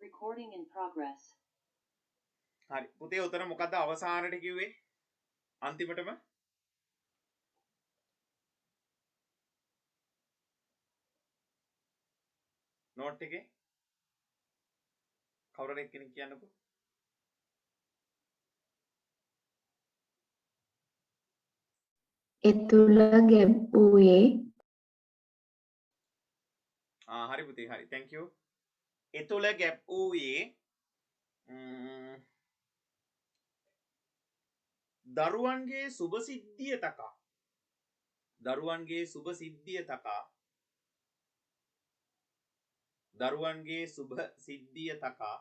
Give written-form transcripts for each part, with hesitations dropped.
Recording in progress. හරි පුතේ උතන මොකද්ද අවසානට කිව්වේ අන්තිමටම නෝට් එකේ කවුරුද එක්කෙනෙක් කියන්නකෝ එතුළ ගැබ් වූයේ හරි පුතේ හරි thank you එතුළ ගැප් වූයේ දරුවන්ගේ සුබ සිද්ධිය තකා දරුවන්ගේ සුබ සිද්ධිය තකා දරුවන්ගේ සුබ සිද්ධිය තකා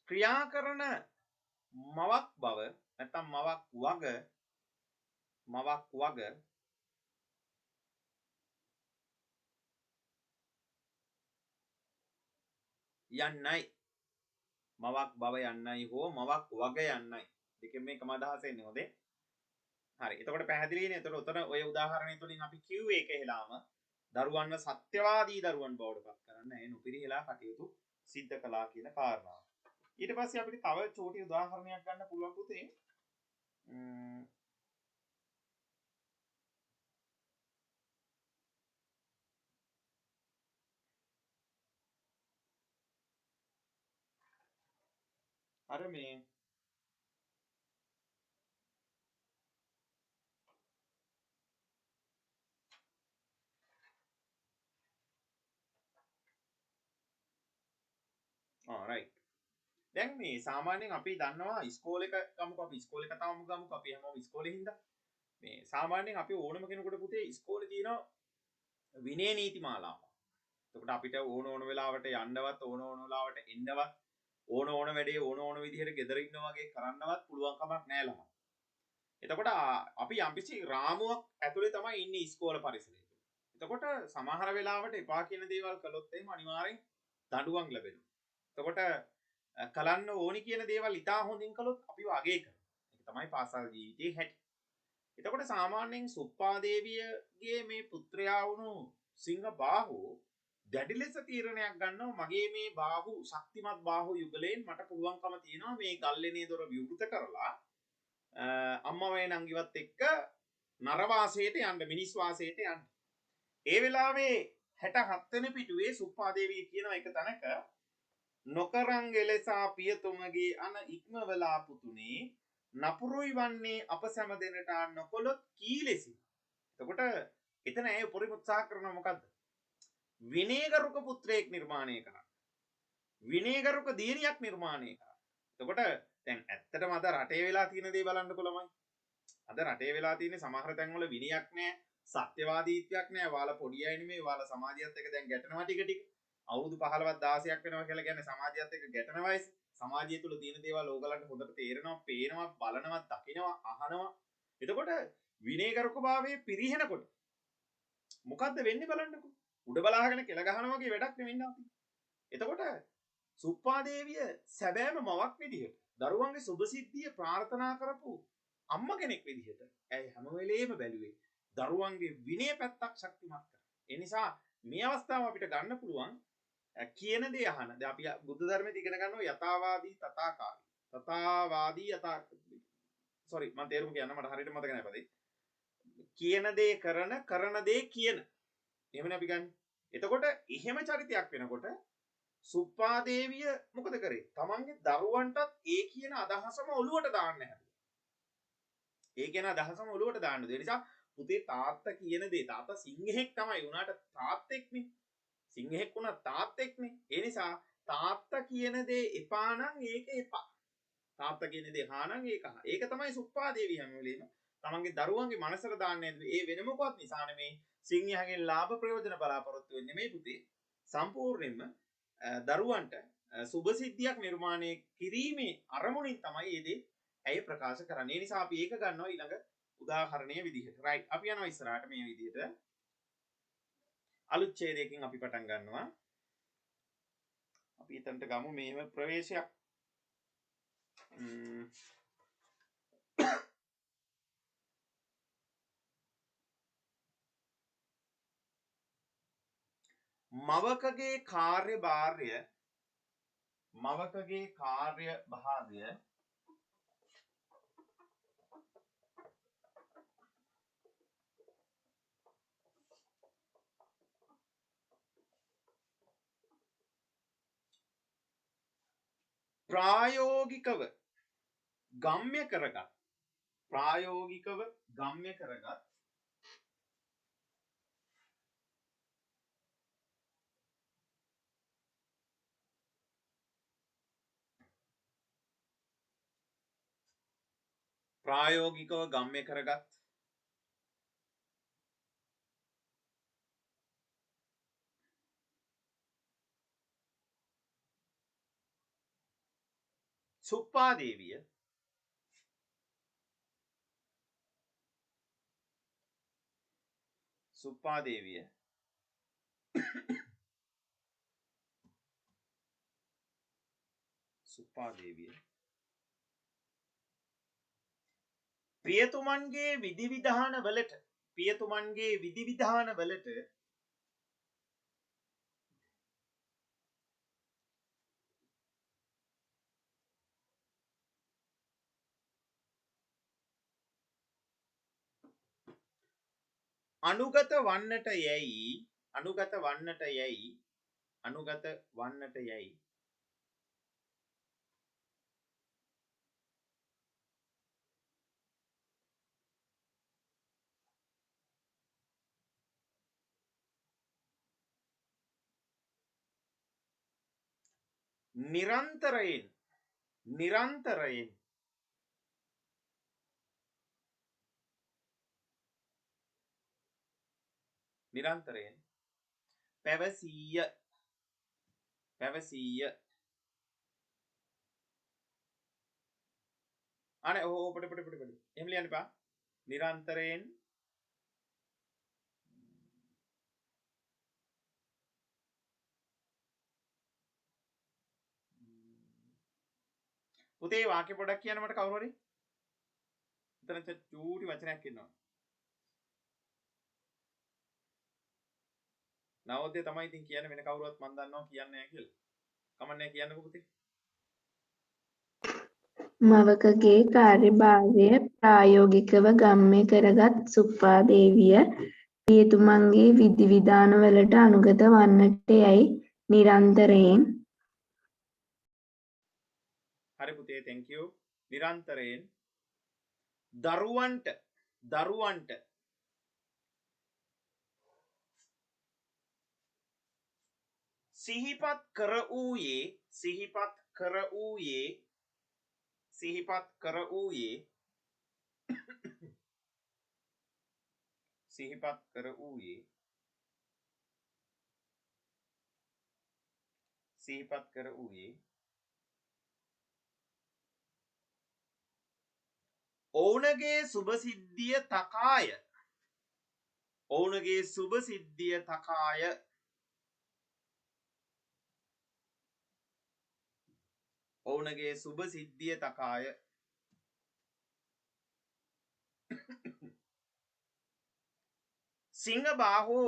ක්‍රියා කරන මවක් බව නැත්නම් මවක් වග යන්නයි මවක් බව යන්නයි හෝ මවක් වග යන්නයි දෙකෙන් මේකම අදහස එන්නේ හොඳේ හරි එතකොට පැහැදිලිනේ එතකොට උතන ඔය උදාහරණය තුලින් අපි කිව්වේ ඒක එහෙලාම දරුවන්ව සත්‍යවාදී දරුවන් බවට පත් කරන්න ඒ නොපිරිහෙලා කටයුතු සිද්ධ කළා කියන කාරණාව ඊට පස්සේ අපිට තව චෝටි උදාහරණයක් ගන්න පුළුවන් පුතේ අර මේ right දැන් මේ සාමාන්‍යයෙන් අපි දන්නවා ඉස්කෝලේක ගමුකෝ අපි ඉස්කෝලේ කතාවම ගමුකෝ අපි හැමෝම ඉස්කෝලේ හින්දා මේ සාමාන්‍යයෙන් අපි ඕනම කෙනෙකුට පුතේ ඉස්කෝලේ තියෙනවා විනය නීති මාලාව. එතකොට අපිට ඕන වෙලාවට යන්නවත් ඕන වෙලාවට එන්නවත් ඕන වැඩේ ඕන විදිහට ගෙදර ඉන්නවා වගේ කරන්නවත් පුළුවන් කමක් නැහැ ළමයි. එතකොට අපි යම්කිසි රාමුවක් ඇතුලේ තමයි ඉන්නේ ඉස්කෝල පරිසරය තුල. එතකොට සමහර වෙලාවට එපා කියන දේවල් කළොත් එහෙම අනිවාර්යෙන් දඬුවම් ලැබෙනවා. එතකොට කලන්න ඕනි කියන දේවල් ඉතා හොඳින් කළොත් අපිව අගය කරනවා. ඒක තමයි පාසල් ජීවිතයේ හැටි. එතකොට සාමාන්‍යයෙන් සුප්පාදේවියගේ මේ පුත්‍රයා වුණු සිංහ බාහු දැඩි ලෙස තීරණයක් ගන්නවා මගේ මේ බාහු ශක්තිමත් බාහු යුගලයෙන් මට පුළුවන්කම තියෙනවා මේ ගල්ලෙනේ දොර විවෘත කරලා අම්මා මේ නංගිවත් එක්ක නරවාසයට යන්න මිනිස් වාසයට යන්න. ඒ වෙලාවේ 67 වෙනි පිටුවේ සුප්පාදේවිය කියන එක තැනක නොකරං එලෙසා පියතුමගේ අන ඉක්මවලා පුතුනේ නපුරුයි වන්නේ අප සැම දෙනට නොකොලොත් කීලෙසි. එතකොට එතන ඇය උපරිම උත්සාහ කරනවා මොකද්ද? විනයගරුක පුත්‍රයෙක් නිර්මාණය කරන්න. විනයගරුක දියණියක් නිර්මාණය කරන්න. එතකොට දැන් ඇත්තටම අද රටේ වෙලා තියෙන දේ බලන්නකො ළමයි. අද රටේ වෙලා තියෙන සමහර තැන්වල විනයක් නැහැ, සත්‍යවාදීත්වයක් නැහැ. වාලා පොඩි අය නෙමෙයි, වාලා සමාජයත් එක්ක දැන් ගැටෙනවා ටික ටික. අවුරුදු 15ක් 16ක් වෙනවා කියලා කියන්නේ සමාජයත් එක්ක ගැටෙන වයස. සමාජය තුල තියෙන දේවල් ඕගලන්ට හොඳට තේරෙනවා, පේනවා, බලනවා, දකිනවා, අහනවා. එතකොට විනයගරුකභාවයේ පිරිහෙනකොට මොකද්ද වෙන්නේ බලන්නකො. උඩ බලාගෙන කෙල ගහනවා වගේ වැඩක් නෙවෙන්නේ අපි. එතකොට සුප්පාදේවිය සැබෑම මවක් විදිහට දරුවන්ගේ සුභසිද්ධිය ප්‍රාර්ථනා කරපු අම්මා කෙනෙක් විදිහට ඇයි හැම වෙලේම බැලුවේ දරුවන්ගේ විනය පැත්තක් ශක්තිමත් කරන්න. ඒ නිසා මේ අවස්ථාව අපිට ගන්න පුළුවන් කියන දේ අහන. දැන් අපි බුද්ධ ධර්මයේ ඉගෙන ගන්නවා යථාවාදී තථාකාරී. තථාවාදී යථා sorry මම තේරුම කියන්න මට හරියට මතක නැහැ පදේ. කියන දේ කරන දේ කියන. එහෙමනේ අපි ගන්න. එතකොට එහෙම චරිතයක් වෙනකොට සුප්පාදේවිය මොකද කරේ? තමන්ගේ දරුවන්ටත් ඒ කියන අදහසම ඔලුවට දාන්න හැදුවා. ඒ කියන අදහසම ඔලුවට දාන්න. ඒ නිසා පුතේ තාත්තා කියන දේ තාත්තා සිංහෙක් තමයි වුණාට තාත්තෙක්නේ. සිංහෙක් වුණා තාත්තෙක්නේ. ඒ නිසා තාත්තා කියන දේ එපා නම් ඒක එපා. තාත්තා කියන දේ හා නම් ඒක හා. ඒක තමයි සුප්පාදේවිය හැම වෙලේම තමන්ගේ දරුවන්ගේ මනසට දාන්නේ. ඒ වෙන මොකවත් නිසා නෙමෙයි. සිංහයන්ගෙන් ලාභ ප්‍රයෝජන බලාපොරොත්තු වෙන්නේ නෙමෙයි පුතේ. සම්පූර්ණයෙන්ම දරුවන්ට සුභසිද්ධියක් නිර්මාණය කිරීමේ අරමුණින් තමයි මේ දේ ඇය ප්‍රකාශ කරන්නේ. ඒ නිසා අපි ඒක ගන්නවා ඊළඟ උදාහරණයේ විදිහට. right. අපි යනවා ඉස්සරහට මේ විදිහට. අලුත් ඡේදයකින් අපි පටන් ගන්නවා. අපි එතනට ගමු මේව ප්‍රවේශයක්. මවකගේ කාර්යභාරය ප්‍රායෝගිකව ගම්ම්‍ය කරගත් සුප්පාදේවිය පියතුමන්ගේ විධිවිධාන වලට අනුගත වන්නට යැයි නිරන්තරයෙන් පැවසීය අනේ ඔපට එහෙම ලියන්න එපා නිරන්තරයෙන් පුතේ වාක්‍ය පොඩක් කියන්න මට කවුරු හරි එතන චූටි වචනයක් ඉන්නවා නවෝදය තමයි ඉතින් කියන්නේ වෙන කවුරුවත් මන් දන්නවා කියන්නේ නැහැ කියලා. කමන්නේ කියන්නකෝ පුතේ. මවකගේ කාර්යභාරය ප්‍රායෝගිකව ගම්ම්‍ය කරගත් සුප්පාදේවිය පියතුමන්ගේ විධිවිධානවලට අනුගත වන්නට යැයි නිරන්තරයෙන් හරි පුතේ thank you. නිරන්තරයෙන් දරුවන්ට සිහිපත් කර වූයේ ඔවුනගේ සුභසිද්ධිය තකාය සිංහබාහු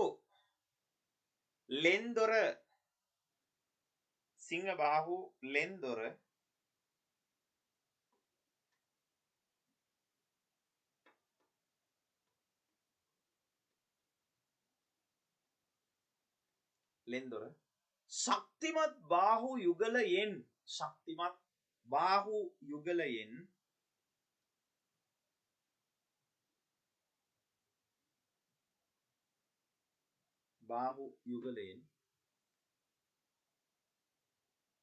ලෙන්දොර ශක්තිමත් බාහු යුගලයෙන්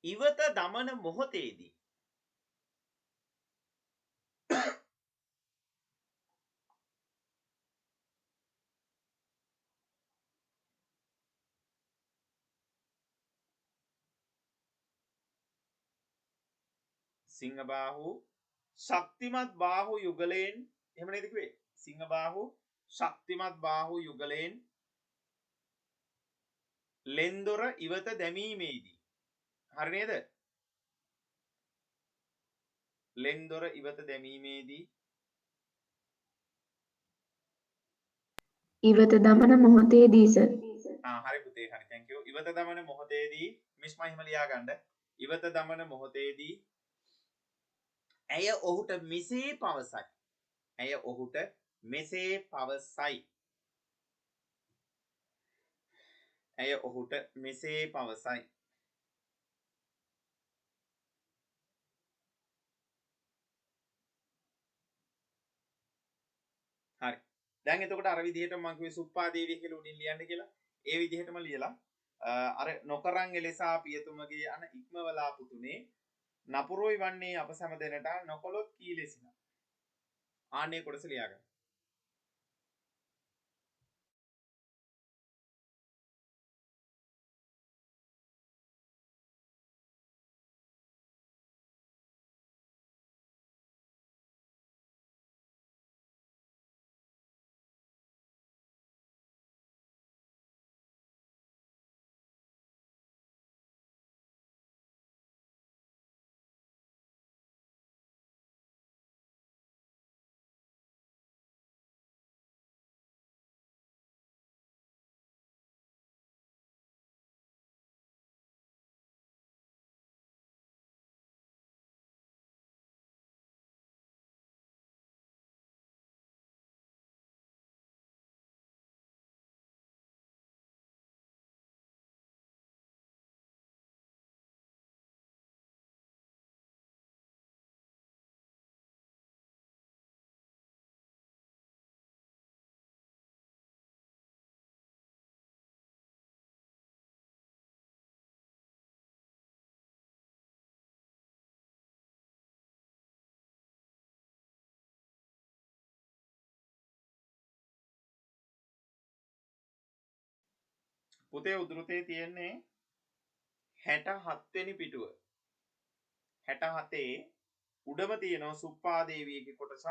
ඉවත දමන මොහොතේදී සිංහබාහු ශක්තිමත් බාහු යුගලයෙන් එහෙම නේද කිව්වේ සිංහබාහු ශක්තිමත් බාහු යුගලයෙන් ලෙන්දොර ඉවත දැමීමේදී හරි නේද ලෙන්දොර ඉවත දැමීමේදී ඉවත දමන මොහොතේදී සර් හරි පුතේ හරි thank you ඉවත දමන මොහොතේදී මිස්ම හිම ලියා ගන්න. ඉවත දමන මොහොතේදී ඇය ඔහුට මෙසේ පවසයි. ඇය ඔහුට මෙසේ පවසයි. ඇය ඔහුට මෙසේ පවසයි. හරි. දැන් එතකොට අර විදිහට මම කිව්වේ සුප්පාදේවිය කියලා උඩින් ලියන්න කියලා. ඒ විදිහටම ලියලා අර නොකරන් එලෙසා පියතුමගේ අන ඉක්මවලා පුතුනේ නපුරුයි වන්නේ අප සැම දෙනට නොකොලොත් කී ලෙසින. ආන්නේ කොටස ලියාගන්න. පුතේ උද්ෘතයේ තියෙන්නේ 67 වෙනි පිටුව. 67 උඩම තියෙනවා සුප්පාදේවියගේ කොටසක්.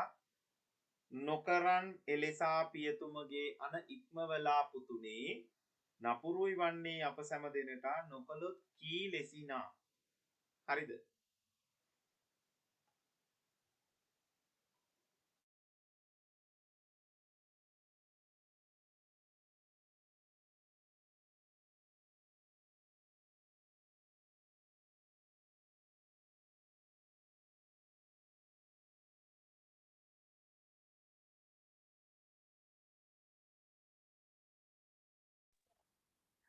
නොකරන් එලෙසා පියතුමගේ අන ඉක්මවලා පුතුනේ නපුරුයි වන්නේ අප සැම දෙනට නොකළොත් කී ලෙසිනා. හරිද?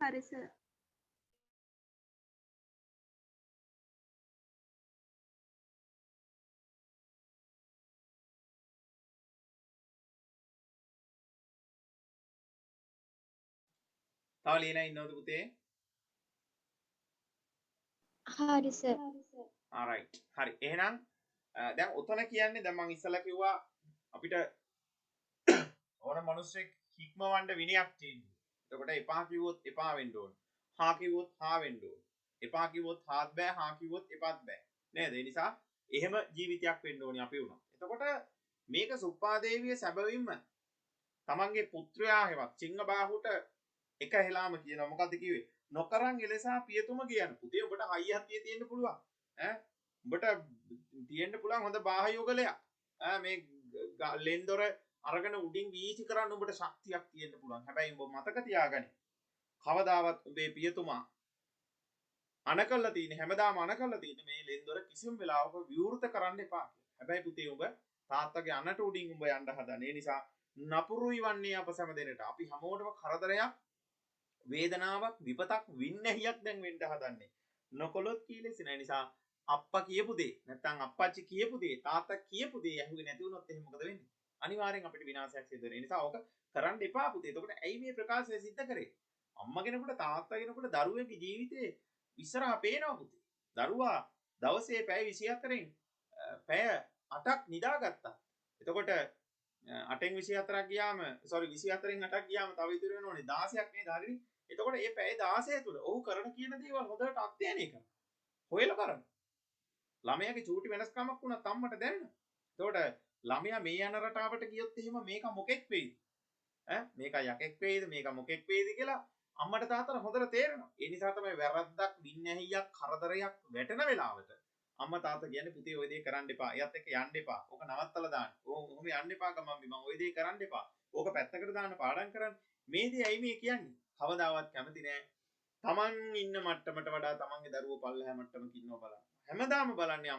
හරි සර්. තව ලියන ඉන්නවද පුතේ? හරි සර්. alright. හරි. එහෙනම් දැන් උතන කියන්නේ දැන් මම ඉස්සලා කිව්වා අපිට ඕන මිනිස්සෙක් හික්මවන්න විනයක් තියෙනවා. එතකොට එපා කිව්වොත් එපා වෙන්න ඕන. හා කිව්වොත් හා වෙන්න ඕන. එපා කිව්වොත් හාත් බෑ, හා කිව්වොත් එපාත් බෑ. නේද? ඒ නිසා එහෙම ජීවිතයක් වෙන්න ඕනි අපි උනා. එතකොට මේක සුප්පාදේවිය සැබවින්ම තමන්ගේ පුත්‍රයා හෙවත් සිංහබාහුට එක හෙලාම කියනවා. මොකද්ද කිව්වේ? නොකරන් එලෙසා පියතුම කියන. පුතේ ඔබට හයිය හතිය තියෙන්න පුළුවන්. ඈ ඔබට තියෙන්න පුළුවන් හොඳ බාහ යෝගලයක්. මේ ලෙන්දොර අරගෙන උඩින් වීසි කරන්න ඔබට ශක්තියක් තියෙන්න පුළුවන්. හැබැයි ඔබ මතක තියාගන්න. කවදාවත් ඔබේ පියතුමා අනකල්ලා තියෙන හැමදාම අනකල්ලා තියෙන මේ ලෙන්දොර කිසිම වෙලාවක විවෘත කරන්න එපා කියලා. හැබැයි පුතේ ඔබ තාත්තගේ අනට උඩින් ඔබ යන්න හදන. ඒ නිසා නපුරුයි වන්නේ අප සැම දෙනට. අපි හැමෝටම කරදරයක්, වේදනාවක්, විපතක්, වින්නැහියක් දැන් වෙන්න හදන්නේ. නොකොලොත් කීලෙසින. ඒ නිසා අප්පා කියපු දේ නැත්නම් අප්පච්චි කියපු දේ තාත්තා කියපු දේ ඇහුවේ නැති වුණොත් එහෙනම් මොකද වෙන්නේ? අනිවාර්යෙන් අපිට විනාශයක් සිදු වෙනවා. ඒ නිසා ඕක කරන්න එපා පුතේ. එතකොට ඇයි මේ ප්‍රකාශය සිද්ධ කරේ? අම්මා කෙනෙකුට තාත්තා කෙනෙකුට දරුවෙකුගේ ජීවිතේ ඉස්සරහා පේනවා පුතේ. දරුවා දවසේ පැය 24න් පැය 8ක් නිදාගත්තා. එතකොට 8න් 24ක් ගියාම 24න් 8ක් ගියාම තව ඉතුරු වෙනෝනේ 16ක් නේද? හරිනේ. එතකොට මේ පැය 16 තුල ඔහු කරන කියන දේවල් හොඳට අධ්‍යයනය කරනවා. හොයලා බලන්න. ළමයාගේ චූටි වෙනස්කමක් වුණත් අම්මට දැනන. එතකොට ළමයා මේ යන රටාවට ගියොත් එහෙම මේක මොකෙක් වෙයිද? මේක යකෙක් වෙයිද? මේක මොකෙක් වෙයිද කියලා අම්මට තාත්තට හොඳට තේරෙනවා. ඒ නිසා තමයි වැරද්දක්, වින්නැහියක්, කරදරයක් වැටෙන වෙලාවට අම්මා තාත්තා කියන්නේ පුතේ ඔය දේ කරන්න එපා. එයත් එක්ක යන්න එපා. ඕක නවත්තලා දාන්න. ඔහොම යන්න එපා ගමන් බිමන්. ඔය දේ කරන්න එපා. ඕක පැත්තකට දාන්න පාඩම් කරන්න. මේ දේ ඇයි මේ කියන්නේ? කවදාවත් කැමති නෑ. තමන් ඉන්න මට්ටමට වඩා තමන්ගේ දරුවෝ පල්ලෙහා මට්ටමක ඉන්නව බලන්න. හැමදාම බලන්නේ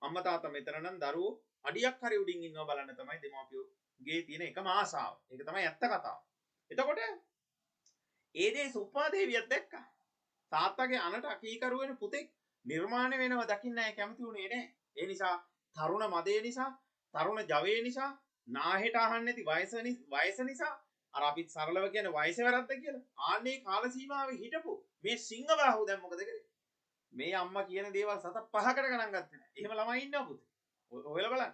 අම්මා තාත්තා මෙතන නම් දරුවෝ අඩියක් හරි උඩින් ඉන්නව බලන්න තමයි දෙමාපියෝගේ තියෙන එකම ආසාව. ඒක තමයි ඇත්ත කතාව. එතකොට ඒ දේ සුප්පාදේවියක් දැක්කා. තාත්තගේ අනට අකීකරු වෙන පුතෙක් නිර්මාණය වෙනව දකින්න අය කැමති උනේ නැහැ. ඒ නිසා තරුණ මදේ නිසා, තරුණ ජවයේ නිසා, නාහෙට අහන්න නැති වයස නිසා අර අපි සරලව කියන වයස වැරද්ද කියලා. ආන්නේ කාල සීමාවේ හිටපු මේ සිංහබාහුව දැන් මොකද කරේ? මේ අම්මා කියන දේවල් සත පහකට ගණන් ගත්තේ නැහැ. එහෙම ළමයි ඉන්නවා පුතේ. ඔයලා බලන්න.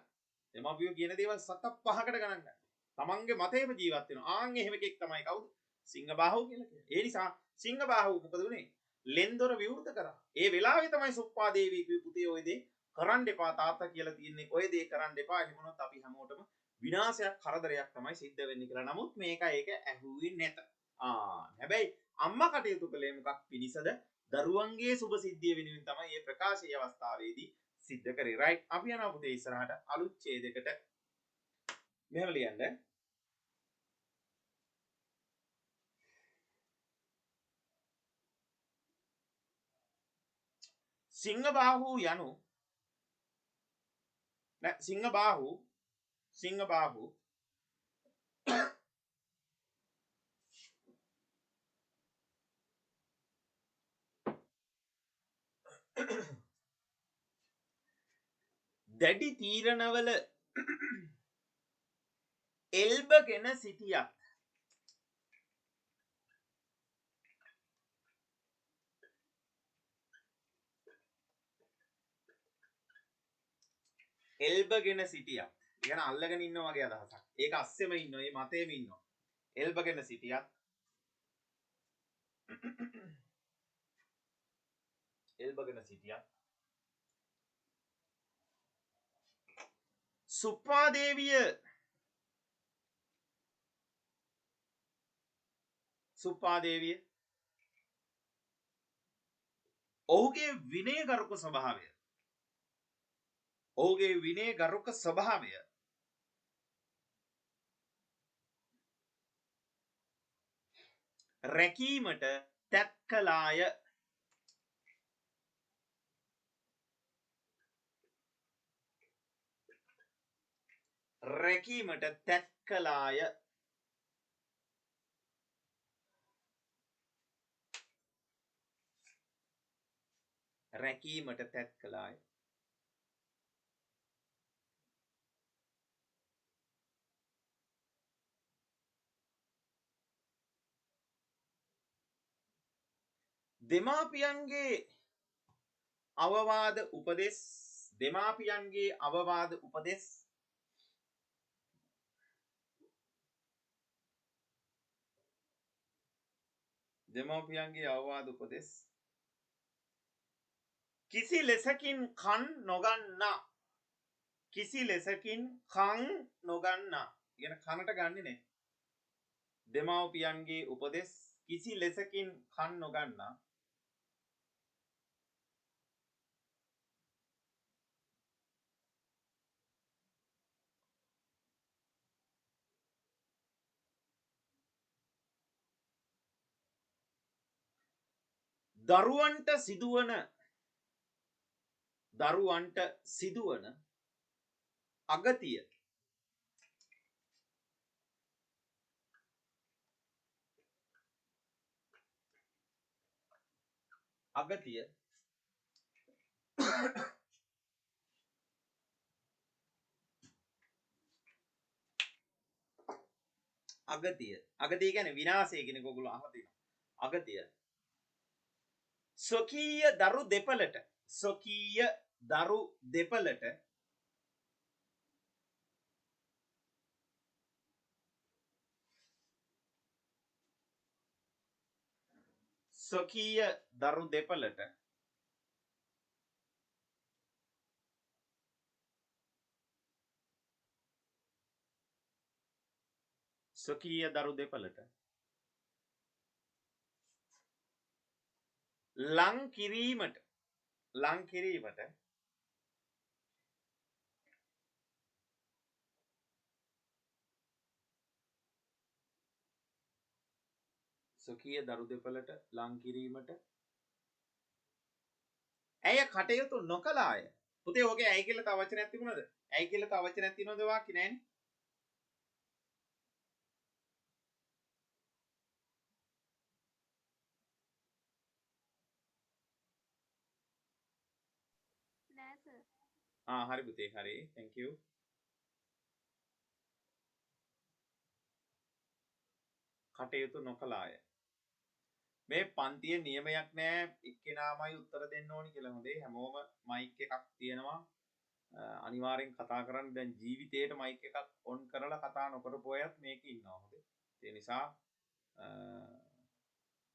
දෙමාපියෝ කියන දේවල් සත පහකට ගණන් ගන්න. තමන්ගේ මතේම ජීවත් වෙනවා. ආන් එහෙම එකෙක් තමයි කවුද? සිංහබාහුව කියලා කියන්නේ. ඒ නිසා සිංහබාහුව මොකද උනේ? ලෙන්දොර විවෘත කරා. ඒ වෙලාවේ තමයි සුප්පාදේවී කිව්වේ පුතේ ඔය දේ කරන්න එපා තාත්තා කියලා තියන්නේ. ඔය දේ කරන්න එපා. එහෙම වුණොත් අපි හැමෝටම විනාශයක් කරදරයක් තමයි සිද්ධ වෙන්නේ කියලා. නමුත් මේක ඒක ඇහුවේ නැත. හැබැයි අම්මා කටයුතු කළේ මොකක් පිණිසද? දරුවන්ගේ සුබ සිද්ධිය වෙනුවෙන් තමයි මේ ප්‍රකාශයේ අවස්ථාවේදී සිද්ධ කරේ. රයිට්. අපි යනවා පුතේ ඉස්සරහට අලුත් ඡේදයකට. මෙහෙම ලියන්න. සිංහබාහු යනු සිංහබාහු දැඩි තීරණවල එල්බගෙන සිටියක්. එල්බගෙන සිටියක්. කියන අල්ලගෙන ඉන්නවා වගේ අදහසක්. ඒක අස්සෙම ඉන්නවා, ඒ මතේම ඉන්නවා. එල්බගෙන සිටියක්. එල්බගෙන සිටියක්. සුප්පාදේවිය ඔහුගේ විනයගරුක ස්වභාවය රැකීමට තැත් කළාය. රැකීමට තැත් කළාය. රැකීමට තැත් කළාය. දෙමාපියන්ගේ අවවාද උපදෙස් කිසි ලෙසකින් කන් නොගන්නා කියන කනට ගන්නේ නැහැ. දෙමාපියන්ගේ උපදෙස් කිසි ලෙසකින් කන් නොගන්නා දරුවන්ට සිදුවන අගතිය කියන්නේ විනාශය කියන එක ඔයගොල්ලෝ අහලා තියෙනවා. අගතිය ස්වකීය දරු දෙපළට ලං කිරීමට සොකීය දරු දෙපළට ලං කිරීමට ඇය කටයුතු නොකළාය. පුතේ ඕකේ ඇයි කියලා තව වචනයක් තිබුණද? ඇයි කියලා තව වචනයක් තියෙනවද වාක්‍ය නෑනේ. නෑ සර්. හරි පුතේ හරි. thank you. කටයුතු නොකළාය. මේ පන්තියේ නියමයක් නෑ එක්කෙනාමයි උත්තර දෙන්න ඕනි කියලා. හොඳේ හැමෝම මයික් එකක් තියෙනවා. අනිවාර්යෙන් කතා කරන්න. දැන් ජීවිතේට මයික් එකක් ඔන් කරලා කතා නොකරපු අයත් මේක ඉන්නවා. හොඳේ. ඒ නිසා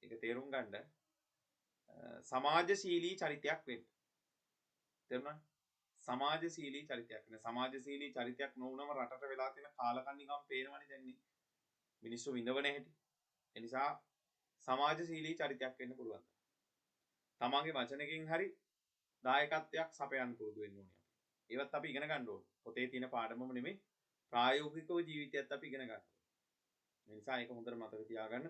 ඒක තේරුම් ගන්න සමාජශීලී චරිතයක් වෙන්න. තේරුණාද? සමාජශීලී චරිතයක් නේ. සමාජශීලී චරිතයක් නොවුනම රටට වෙලා තියෙන කාලකන්නිකම් පේනවනේ දැන් මිනිස්සු විඳවන හැටි. ඒ නිසා සමාජශීලී චරිතයක් වෙන්න පුළුවන්. තමන්ගේ වචනකින් හරි දායකත්වයක් සපයන්න පුරුදු වෙන්න ඕනේ. ඒවත් අපි ඉගෙන ගන්න ඕනේ. පොතේ තියෙන පාඩමම නෙමෙයි ප්‍රායෝගිකව ජීවිතයත් අපි ඉගෙන ගන්න ඕනේ. ඒ නිසා ඒක හොඳට මතක තියාගන්න.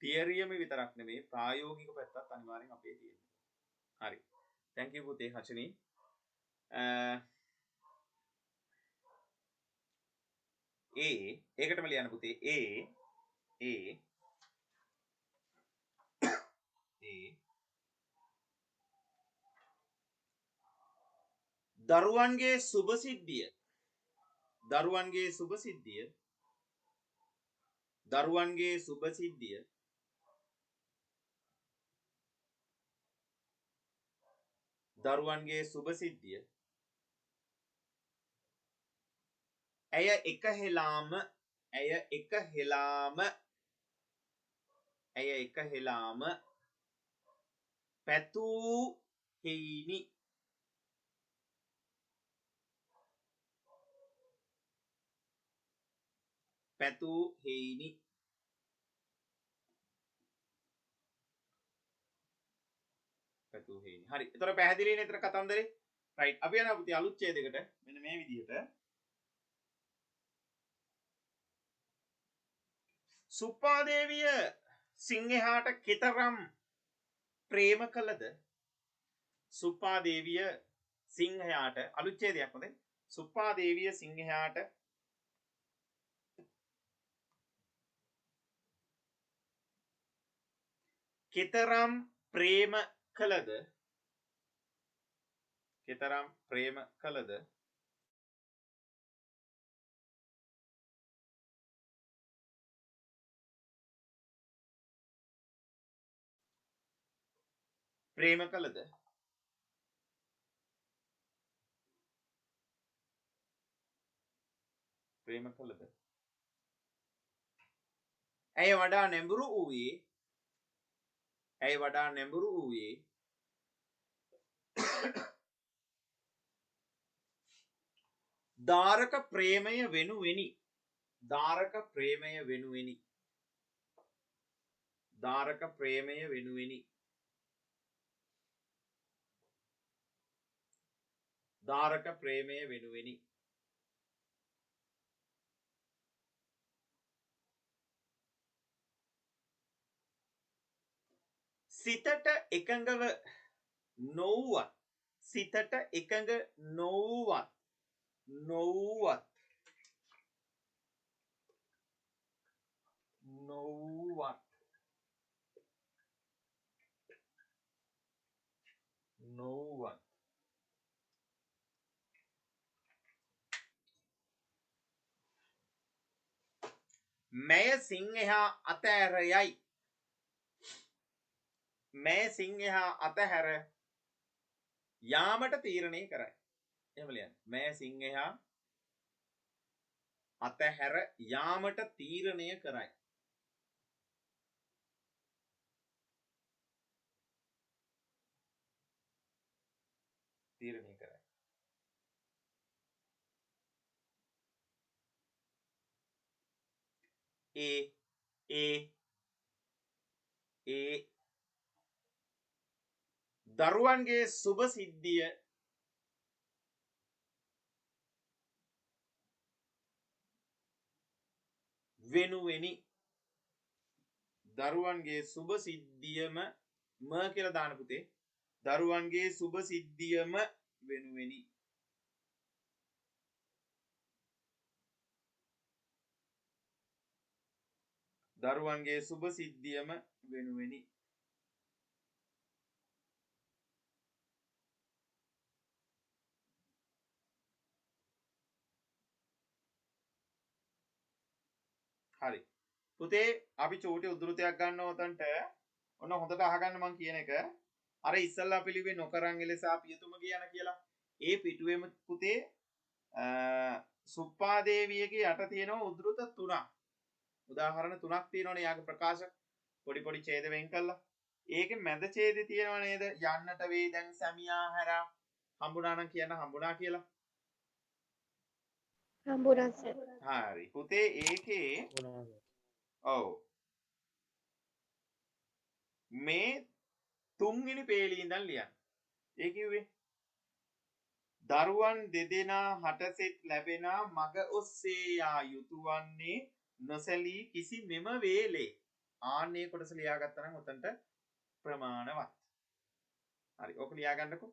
තියරියම විතරක් නෙමෙයි ප්‍රායෝගික පැත්තත් අනිවාර්යෙන් අපේ තියෙනවා. හරි. thank you පුතේ හචනී. ඒකටම ලියන්න පුතේ දරුවන්ගේ සුභ සිද්ධිය ඇය එක හෙලාම පැතූ හෙයිනි. හරි. එතකොට පැහැදිලිනේ එතන කතන්දරේ. රයිට්. අපි යනවා පුතේ අලුත් ඡේදයකට. මෙන්න මේ විදිහට. සුප්පාදේවිය සිංහයාට කෙතරම් ප්‍රේම කළද? සුප්පාදේවිය සිංහයාට අලුත් ඡේදයක් හොඳේ. සුප්පාදේවිය සිංහයාට කෙතරම් ප්‍රේම කළද? ඇය වඩා නැඹුරු වූයේ දාරක ප්‍රේමය වෙනුවෙනි. සිතට එකඟ නොවුවත් මැය සිංහයා අතහැර යාමට තීරණය කරයි. එහෙම ලියන්න. මැය සිංහයා අතහැර යාමට තීරණය කරයි. ඒ දරුවන්ගේ සුභ සිද්ධිය වෙනුවෙනි. දරුවන්ගේ සුබ සිද්ධියම ම කියලා දාන පුතේ. දරුවන්ගේ සුබ සිද්ධියම වෙනුවෙනි. දරුවන්ගේ සුබ සිද්ධියම වෙනුවෙනි. හරි. පුතේ අපි චූටි උද්ෘතයක් ගන්න උතන්ට ඔන්න හොඳට අහගන්න මං කියන එක. අර ඉස්සල්ලා පිළිවෙ නොකරන් එලෙසා පියතුම කියන කියලා. ඒ පිටුවේම පුතේ සුප්පාදේවියගේ යට තියෙනවා උද්ෘත 3ක්. උදාහරණ 3ක් තියෙනවනේ යාගේ ප්‍රකාශ පොඩි පොඩි ඡේද වෙන් කළා. ඒකේ මැද ඡේදෙ තියෙනව නේද? යන්නට වේ දැන් සැමියා හැරා හම්බුණා නම් කියන්න හම්බුණා කියලා. හම්බුණා සර්. හරි. පුතේ ඒකේ ඔව් මේ තුන්වෙනි පේළිය ඉඳන් ලියන්න. ඒ කිව්වේ දරුවන් දෙදෙනා හටසෙත් ලැබෙනා මග ඔස්සේ යා යුතු වන්නේ නොසැලී කිසි මෙම වේලේ. ආන්නේ කොටස ලියාගත්තා නම් උතන්ට ප්‍රමාණවත්. හරි. ඔක ලියා ගන්නකො.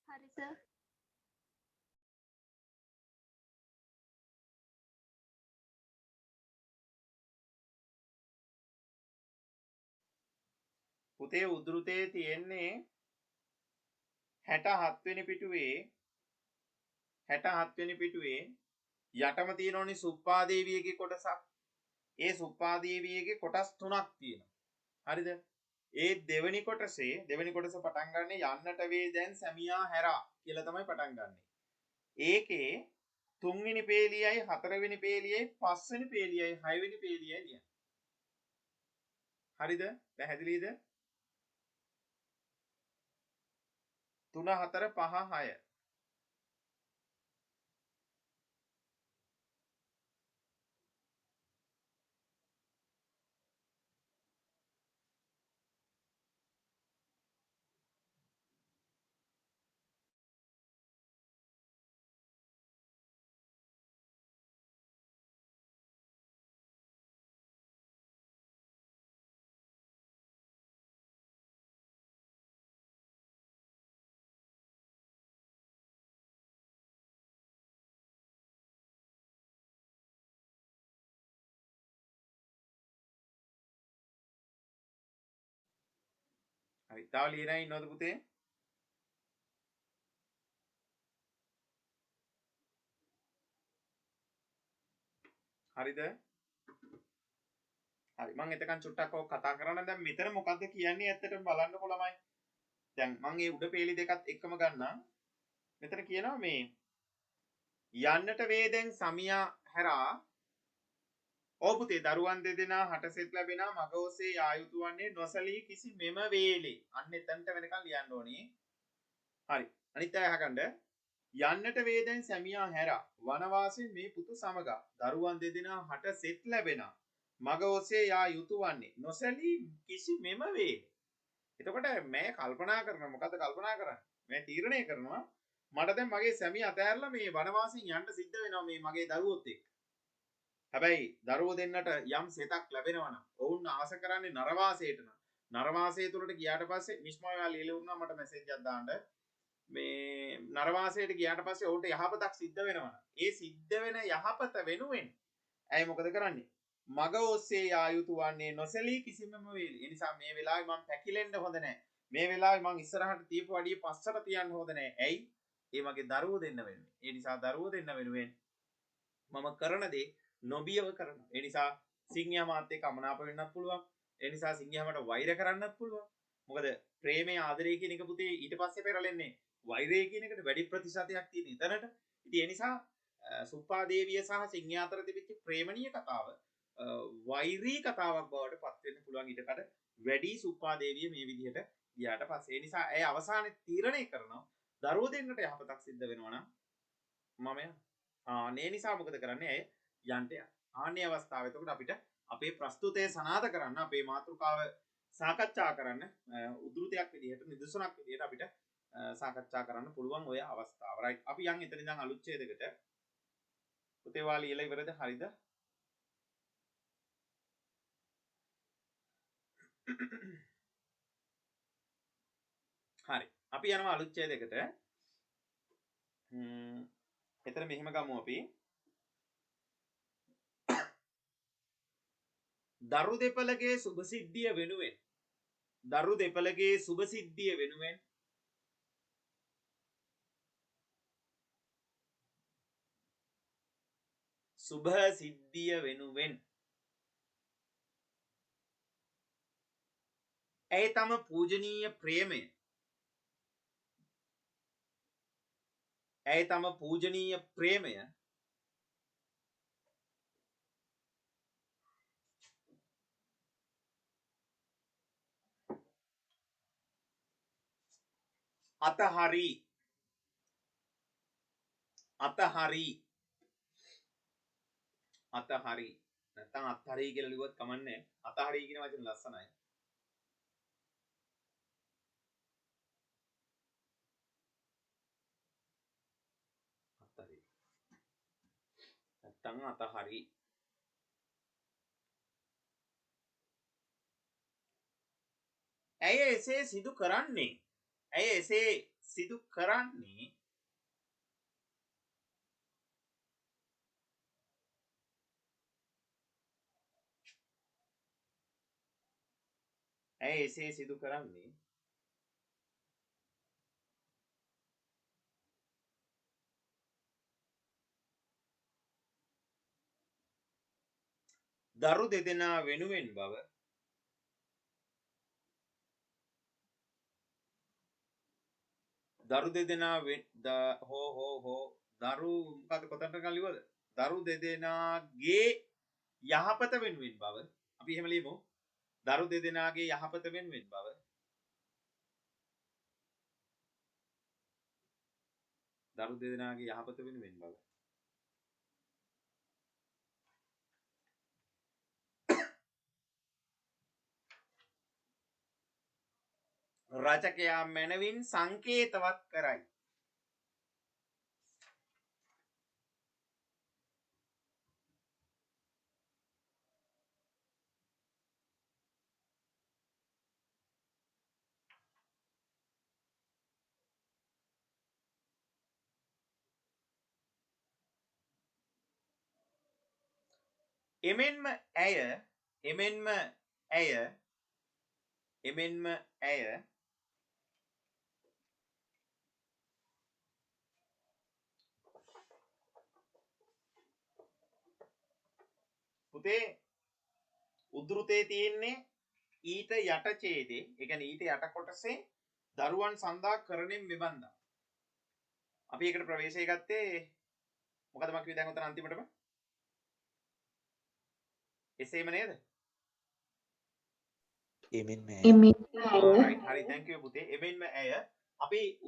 හරි සර්. පුතේ උද්ෘතයේ තියෙන්නේ 67 වෙනි පිටුවේ 67 වෙනි පිටුවේ යටම තියෙනෝනේ සුප්පාදේවියගේ කොටසක්. ඒ සුප්පාදේවියගේ කොටස් 3ක් තියෙනවා. හරිද? ඒ දෙවෙනි කොටස පටන් ගන්න යන්නට වේ දැන් සැමියා හැරා කියලා තමයි පටන් ගන්නෙ. ඒකේ 3 වෙනි පේළියයි 4 වෙනි පේළියයි 5 වෙනි පේළියයි 6 වෙනි පේළියයි ලියන්න. හරිද? පැහැදිලිද? 3 4 5 6. හරි. තව ලියලා ඉන්නවද පුතේ? හරිද? හරි. මම එතකන් චුට්ටක් ඔක කතා කරන්න. දැන් මෙතන මොකද්ද කියන්නේ ඇත්තටම බලන්නකො ළමයි. දැන් මම මේ උඩ පේලි දෙකත් එක්කම ගන්නම්. මෙතන කියනවා මේ යන්නට වේදෙන් සමියා හැරා ඔව් පුතේ දරුවන් දෙදෙනා හටසෙත් ලැබෙනා මග ඔස්සේ යා යුතු වන්නේ නොසලී කිසි මෙම වේලේ. අන්න එතනට වෙනකන් ලියන්න ඕනේ. හරි. අනිත් අය අහගන්න. යන්නට වේදෙන් සැමියා හැරා වනවාසයෙන් මේ පුතු සමග දරුවන් දෙදෙනා හටසෙත් ලැබෙනා මග ඔස්සේ යා යුතු වන්නේ නොසලී කිසි මෙම වේලේ. එතකොට මේ කල්පනා කරන මොකද්ද කල්පනා කරන්නේ? මේ තීරණය කරනවා මට දැන් මගේ සැමිය අතහැරලා මේ වනවාසයෙන් යන්න සිද්ධ වෙනවා මේ මගේ දරුවොත් එක්ක. හැබැයි දරුවෝ දෙන්නට යම් සෙතක් ලැබෙනවා නම් ඔවුන් ආස කරන්නේ නරවාසයට නම් නරවාසය තුලට ගියාට පස්සේ මිස්මා ඔයා ලියලා වුණා මට මැසේජ් එකක් දාන්න. මේ නරවාසයට ගියාට පස්සේ ඔවුන්ට යහපතක් සිද්ධ වෙනවා. ඒ සිද්ධ වෙන යහපත වෙනුවෙන් ඇයි මොකද කරන්නේ? මග ඔස්සේ යා යුතු වන්නේ නොසලී කිසිමම වේලි. ඒ නිසා මේ වෙලාවේ මම පැකිලෙන්න හොඳ නැහැ. මේ වෙලාවේ මං ඉස්සරහට තියපු අඩිය පස්සට තියන්න හොඳ නැහැ. ඇයි? ඒ මගේ දරුවෝ දෙන්න වෙනුවෙන්. ඒ නිසා දරුවෝ දෙන්න වෙනුවෙන් මම කරන දේ නොබියව කරනවා. ඒ නිසා සිංහයා මාත් එක්ක අමනාප වෙන්නත් පුළුවන්. ඒ නිසා සිංහයා මට වෛර කරන්නත් පුළුවන්. මොකද ප්‍රේමයේ ආදරය කියන එක පුතේ ඊට පස්සේ පෙරලෙන්නේ වෛරය කියන එකට වැඩි ප්‍රතිශතයක් තියෙන ඉතනට. ඉතින් ඒ නිසා සුප්පා දේවිය සහ සිංහයා අතර තිබිච්ච ප්‍රේමණීය කතාව වෛරී කතාවක් බවට පත් වෙන්න පුළුවන් ඊටකට වැඩි සුප්පා දේවිය මේ විදිහට ගියාට පස්සේ. ඒ නිසා ඇය අවසානයේ තීරණය කරනවා දරුවෝ දෙන්නට යහපතක් සිද්ධ වෙනවා නම් මම යනවා. ආනේ නිසා මොකද කරන්නේ ඇය යන්ට යන. ආන්නේ අවස්ථාව එතකොට අපිට අපේ ප්‍රස්තුතය සනාථ කරන්න අපේ මාතෘකාව සාකච්ඡා කරන්න උද්ෘතයක් විදිහට නිදසුනක් විදිහට අපිට සාකච්ඡා කරන්න පුළුවන් ඔය අවස්ථාව. රයිට්. අපි යන් එතන ඉඳන් අලුත් ඡේදයකට. පුතේ වාලි ඉල ඉවරද? හරිද? හරි. අපි යනවා අලුත් ඡේදයකට. එතන මෙහෙම ගමු අපි. දරු දෙපළගේ සුභසිද්ධිය වෙනුවෙන් දරු දෙපළගේ සුභසිද්ධිය වෙනුවෙන් සුභ සිද්ධිය වෙනුවෙන් ඇය තම පූජනීය ප්‍රේමය ඇය තම පූජනීය ප්‍රේමය අතහරි නැත්තම් අත්හරි කියලා ලිව්වත් කමන්නේ. අතහරි කියන වචන ලස්සනයි. අතහරි නැත්තම් අතහරි. ඇය එසේ සිදු කරන්නේ දරු දෙදෙනා වෙනුවෙන් බව දරු දෙදෙනා දරු මොකද කොතනට ගලිවද? දරු දෙදෙනාගේ යහපත වෙනුවෙන් බව අපි එහෙම ලියමු. දරු දෙදෙනාගේ යහපත වෙනුවෙන් බව දරු දෙදෙනාගේ යහපත වෙනුවෙන් බව රචකයා මැනවින් සංකේතවත් කරයි. එමෙන්ම ඇය පුතේ උද්ෘතේ තියෙන්නේ ඊට යට ඡේදේ. ඒ කියන්නේ ඊට යට කොටසේ දරුවන් සඳහා කරණෙන් මෙබන්දා. අපි ඒකට ප්‍රවේශය ගත්තේ මොකද මම කිව්වේ දැන් උතන අන්තිමටම එසේම නේද? එමෙන්ම හරි thank you පුතේ. එමෙන්ම ඇය අපි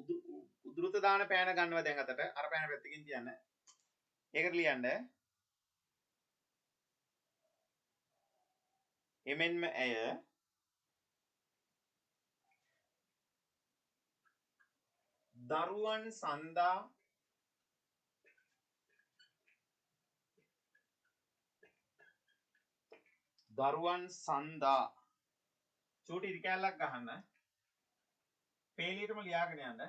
උද්ෘත දාන පෑන ගන්නවා දැන් අතට. අර පෑන පැත්තකින් තියන්න. ඒකට ලියන්න. එමෙන්ම ඇය දරුවන් සඳහා චූටි ඉරි කෑල්ලක් ගහන්න. පේලියටම ලියාගෙන යන්න.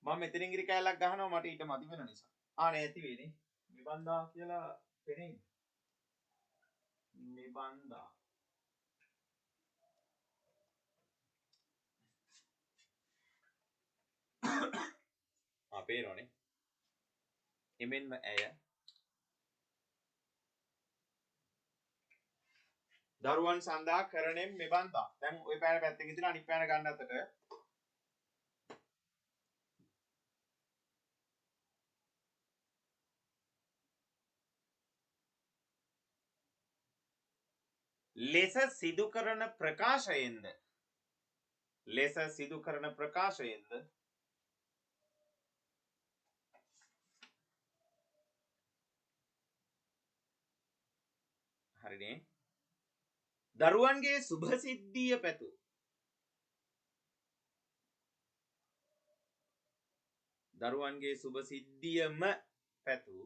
මම මෙතනින් ඉරි කෑල්ලක් ගහනවා මට ඊට මදි වෙන නිසා. නේ ඇති වෙන්නේ. නිබන්දා කියලා පෙරේ. නිබන්දා. පේනවනේ. එමෙන්ම ඇය දරුවන් සඳහා කරණයෙන් මෙබන්දා. දැන් ওই පෑන පැත්තකින් ඉඳලා අනිත් පෑන ගන්න අතට ලෙස සිදු කරන ප්‍රකාශයෙන්ද හරිනේ. දරුවන්ගේ සුභ සිද්ධිය පැතු. දරුවන්ගේ සුභ සිද්ධියම පැතු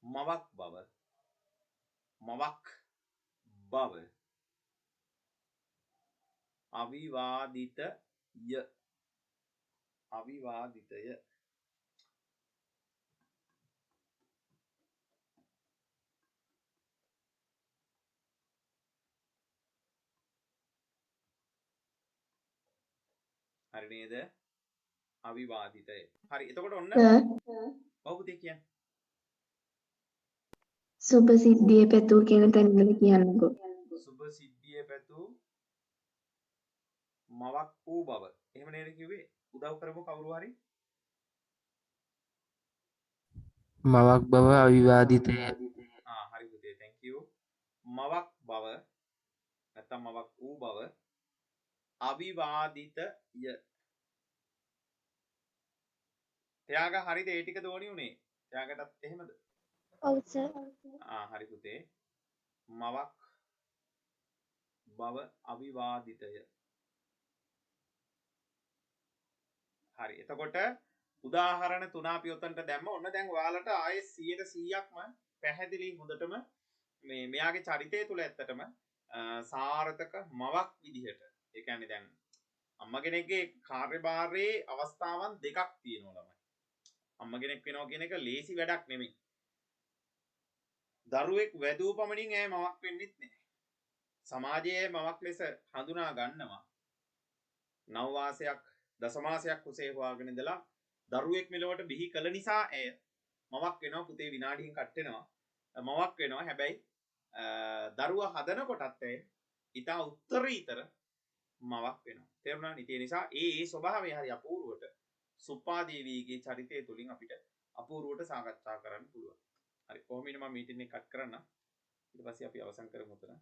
මවක් බව අවිවාදිතය. හරි නේද? අවිවාදිතය. හරි. එතකොට ඔන්න ඔව් පුතේ කියන්න. සුභ සිද්ධිය පැතු කියන තැනදී කියන්නකෝ. සුභ සිද්ධිය පැතු මවක් වූ බව. එහෙම නේද කිව්වේ? උදව් කරමු කවුරු හරි. මවක් බව අවිවාදිතය. හරි පුතේ thank you. මවක් බව නැත්නම් මවක් වූ බව අවිවාදිතය. ත්‍යාග හරිද ඒ ටික දෝණි උනේ? ත්‍යාගටත් එහෙමද? ඔව් සර්. හරි පුතේ. මවක් බව අවිවාදිතය. හරි. එතකොට උදාහරණ තුන අපි ඔතනට දැම්ම. ඔන්න දැන් ඔයාලට ආයේ 100%ක්ම පැහැදිලි හොඳටම මේ මෙයාගේ චරිතය තුල ඇත්තටම සාර්ථක මවක් විදිහට. ඒ කියන්නේ දැන් අම්මා කෙනෙක්ගේ කාර්යභාරයේ අවස්ථාවන් දෙකක් තියෙනවා ළමයි. අම්මා කෙනෙක් වෙනවා කියන එක ලේසි වැඩක් නෙමෙයි. දරුවෙක් වැදූ පමණින් ඇය මවක් වෙන්නෙත් නැහැ. සමාජයේ මවක් ලෙස හඳුනා ගන්නවා. නවවාසයක් දසමාසයක් කුසේ හොයාගෙන ඉඳලා දරුවෙක් මෙලොවට බිහි කළ නිසා ඇය මවක් වෙනවා. පුතේ විනාඩියෙන් කට් වෙනවා. මවක් වෙනවා. හැබැයි දරුවා හදනකොටත් ඇය ඊට උත්තරීතර මවක් වෙනවා. තේරුණා නේද? ඒ නිසා ඒ ස්වභාවය හරි අපූර්වට සුප්පා දේවියගේ චරිතය තුලින් අපිට අපූර්වට සාකච්ඡා කරන්න පුළුවන්. හරි. කොහොම ඉන්න මම මීටින් එක කට් කරන්න. ඊට පස්සේ අපි අවසන් කරමු උතන.